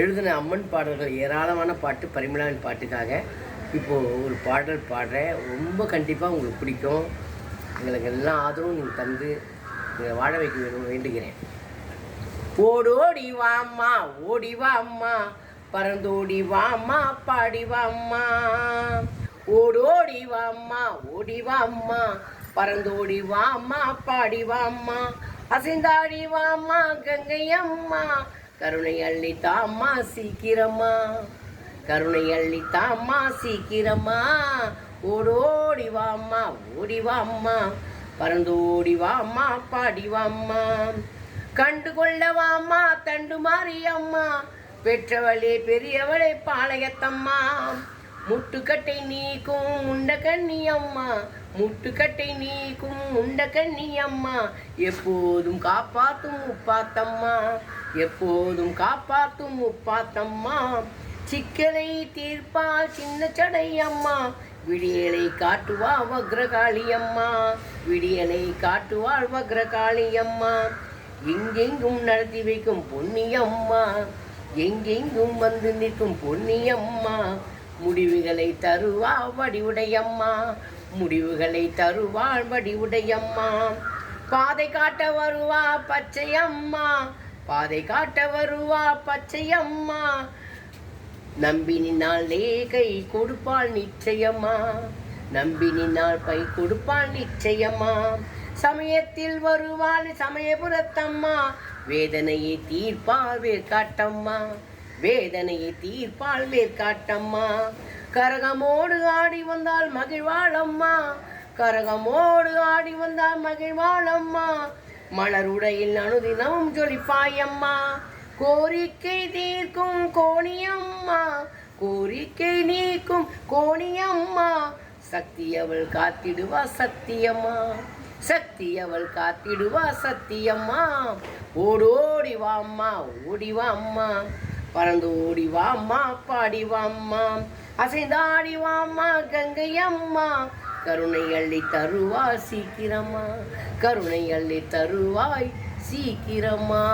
எழுதின அம்மன் பாடல்கள் ஏராளமான பாட்டு பரிமளாவின் பாட்டுக்காக இப்போது ஒரு பாடல் பாடுறேன். ரொம்ப கண்டிப்பாக உங்களுக்கு பிடிக்கும். எங்களுக்கு எல்லா ஆதரவும் நீங்கள் தந்து நீங்கள் வாழ வைக்க வேண்டுகிறேன். ஓடோடி வாம்மா ஓடி வாம்மா, பறந்தோடி வாம்மா பாடி வாம்மா. ஓடோடி வாம்மா ஓடி வாம்மா, பறந்தோடி வாம்மா பாடி வாம்மா. அசைந்தாடி வாம்மா கங்கை அம்மா, கருணை அள்ளி தாம்மா சீக்கிரமா, கருணை அள்ளி தாம்மா சீக்கிரமா. ஓடோடி வாம்மா ஓடி வாம்மா, பறந்தோடி வாம்மா பாடி வாம்மா. கண்டு கொள்ள வாம்மா தண்டு மாரியம்மா, பெற்றவளே பெரியவளே பாளையத்தம்மா. முட்டுக்கட்டை நீக்கும் உண்ட கண்ணியம்மா, முட்டுக்கட்டை நீக்கும் உண்ட கண்ணியம்மா. எப்போதும் காப்பாத்தும் உப்பாத்தம்மா, எப்போதும் காப்பாத்தும் உப்பாத்தம்மா. சிக்கலை தீர்ப்பால் சின்ன சடையம்மா, விடியலை காட்டுவா வக்ரகாளியம்மா, விடியலை காட்டுவாள் வக்ரகாளியம்மா. எங்கெங்கும் நடத்தி வைக்கும் பொன்னியம்மா, எங்கெங்கும் வந்து நிற்கும் பொன்னியம்மா. முடிவுகளை தருவா வடிவுடையம்மா, முடிவுகளை தருவாள் வடிவுடையம்மா. பாதை காட்ட வருவா பச்சையம்மா, பாதை காட்ட வருவா பச்சையம்மா. நம்பினால் கை கொடுப்பாள் நிச்சயமா, நம்பினால் பை கொடுப்பாள் நிச்சயமா. சமயத்தில் வருவாள் சமயபுரத்தம்மா, வேதனையை தீர்ப்பாள் வேர்காட்டம்மா, வேதனையை தீர்ப்பாள் வேர்காட்டம்மா. கரகமோடு ஆடி வந்தால் மகிழ்வாளம்மா, கரகமோடு ஆடி வந்தால் மகிழ்வாளம்மா. மலருடையில் அனுதினமும் ஜொலிப்பாயம்மா, கோரிக்கை தீர்க்கும் கோணியம்மா, கோரிக்கை நீக்கும் கோணியம்மா. சக்தி அவள் காத்திடுவா சத்தியம்மா, சக்தி அவள் காத்திடுவா சத்தியம்மா. ஓடோடி வாம்மா ஓடி வாம்மா, பறந்து ஓடி வாம்மா பாடி வாம்மா. அசைந்தாடி வாம்மா கங்கை அம்மா, கருணை அள்ளி தருவாய் சீக்கிரமா, கருணை அள்ளி தருவாய் சீக்கிரமா.